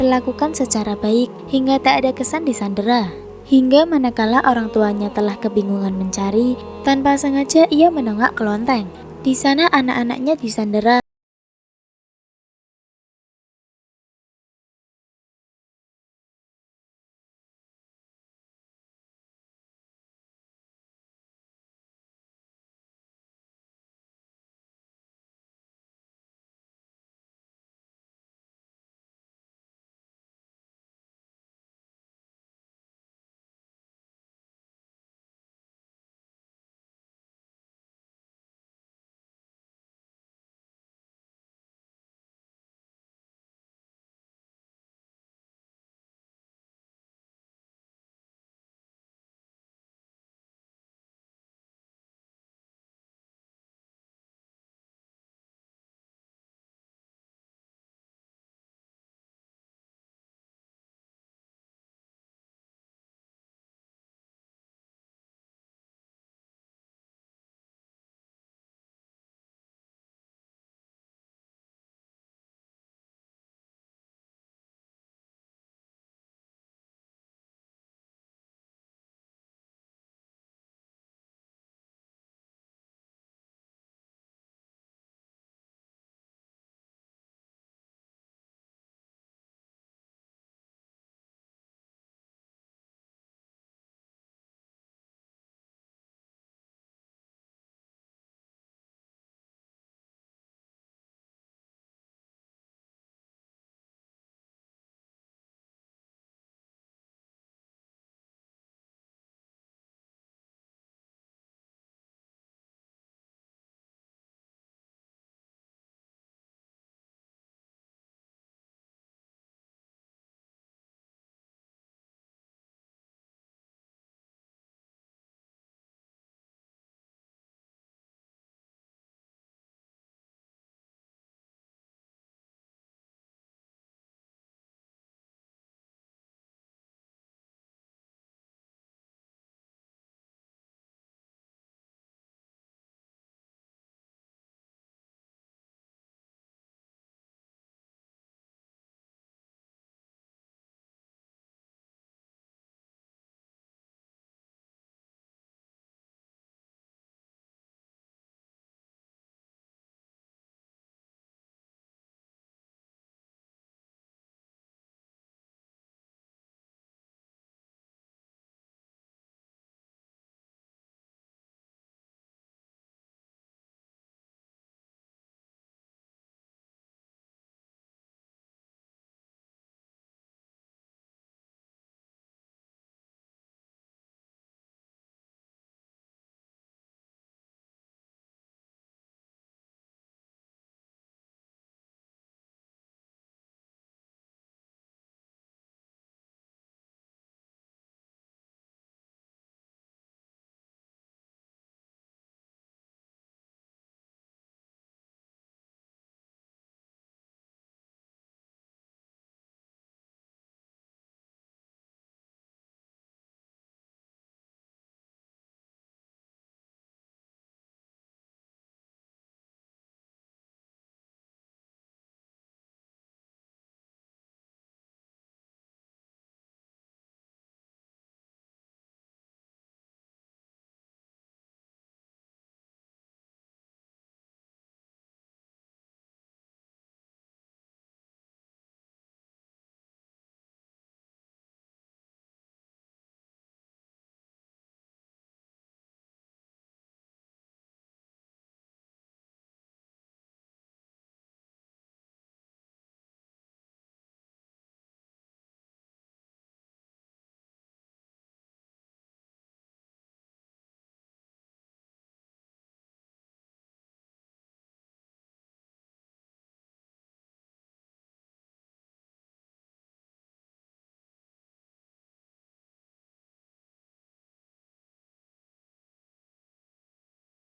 diperlakukan secara baik hingga tak ada kesan disandera. Hingga manakala orang tuanya telah kebingungan mencari, tanpa sengaja ia menengok kelenteng. Di sana anak-anaknya disandera.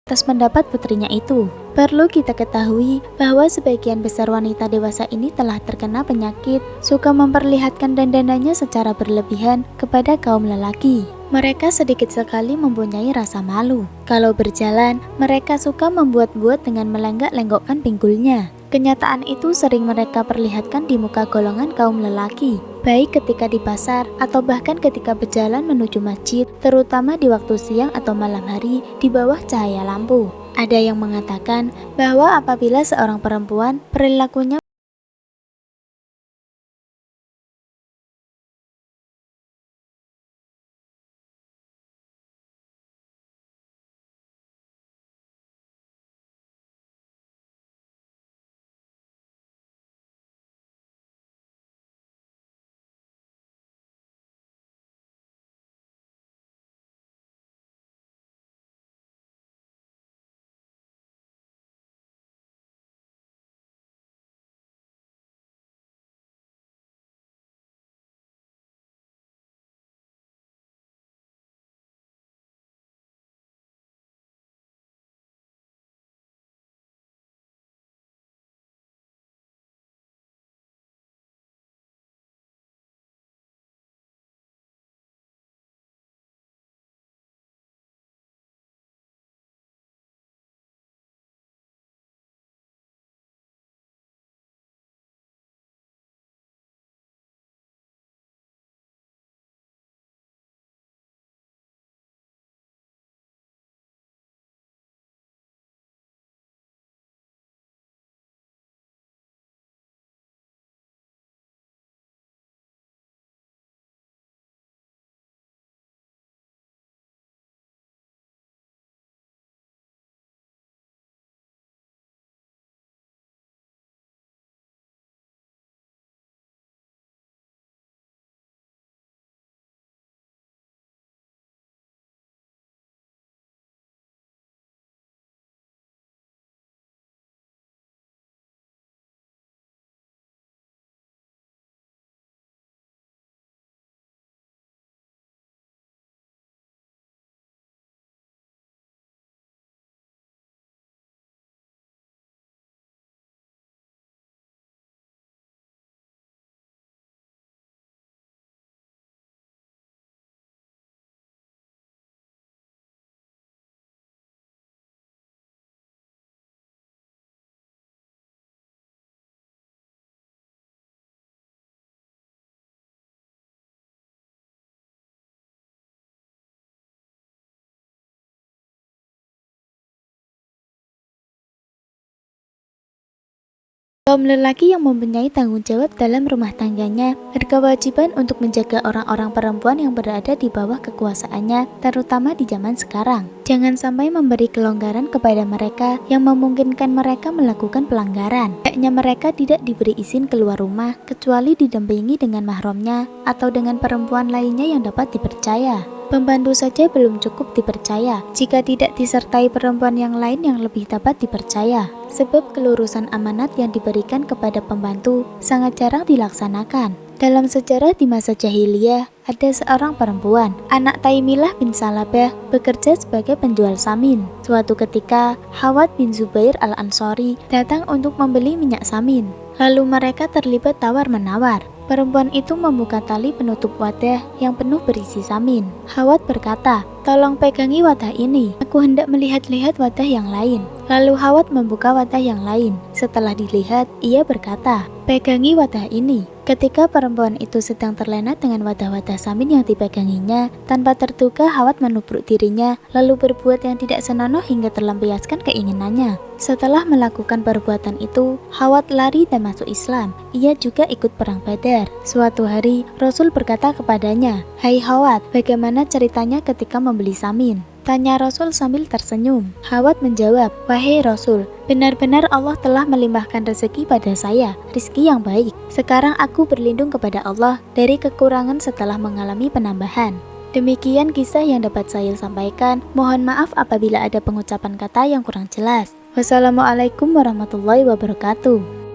Atas pendapat putrinya itu, perlu kita ketahui bahwa sebagian besar wanita dewasa ini telah terkena penyakit, suka memperlihatkan dandanannya secara berlebihan kepada kaum lelaki. Mereka sedikit sekali mempunyai rasa malu. Kalau berjalan, mereka suka membuat-buat dengan melenggak-lenggokkan pinggulnya. Kenyataan itu sering mereka perlihatkan di muka golongan kaum lelaki, baik ketika di pasar atau bahkan ketika berjalan menuju masjid, terutama di waktu siang atau malam hari di bawah cahaya lampu. Ada yang mengatakan bahwa apabila seorang perempuan perilakunya kaum lelaki yang mempunyai tanggung jawab dalam rumah tangganya berkewajiban untuk menjaga orang-orang perempuan yang berada di bawah kekuasaannya, terutama di zaman sekarang. Jangan sampai memberi kelonggaran kepada mereka yang memungkinkan mereka melakukan pelanggaran. Hendaknya mereka tidak diberi izin keluar rumah kecuali didampingi dengan mahramnya atau dengan perempuan lainnya yang dapat dipercaya. Pembantu saja belum cukup dipercaya jika tidak disertai perempuan yang lain yang lebih dapat dipercaya. Sebab kelurusan amanat yang diberikan kepada pembantu sangat jarang dilaksanakan. Dalam sejarah di masa jahiliyah, ada seorang perempuan, anak Taimilah bin Salabah, bekerja sebagai penjual samin. Suatu ketika, Hawat bin Zubair al-Ansori datang untuk membeli minyak samin. Lalu mereka terlibat tawar-menawar. Perempuan itu membuka tali penutup wadah yang penuh berisi samin. Hawat berkata, "Tolong pegangi wadah ini, aku hendak melihat-lihat wadah yang lain." Lalu Hawat membuka wadah yang lain. Setelah dilihat, ia berkata, "Pegangi wadah ini." Ketika perempuan itu sedang terlena dengan wadah-wadah samin yang dipeganginya, tanpa terduga Hawat menubruk dirinya, lalu berbuat yang tidak senonoh hingga terlampiaskan keinginannya. Setelah melakukan perbuatan itu, Hawat lari dan masuk Islam. Ia juga ikut perang Badar. Suatu hari, Rasul berkata kepadanya, "Hai Hawat, bagaimana ceritanya ketika membeli samin?" Tanya Rasul sambil tersenyum. Hawat menjawab, "Wahai Rasul, benar-benar Allah telah melimpahkan rezeki pada saya, rezeki yang baik. Sekarang aku berlindung kepada Allah dari kekurangan setelah mengalami penambahan." Demikian kisah yang dapat saya sampaikan. Mohon maaf apabila ada pengucapan kata yang kurang jelas. Wassalamualaikum warahmatullahi wabarakatuh.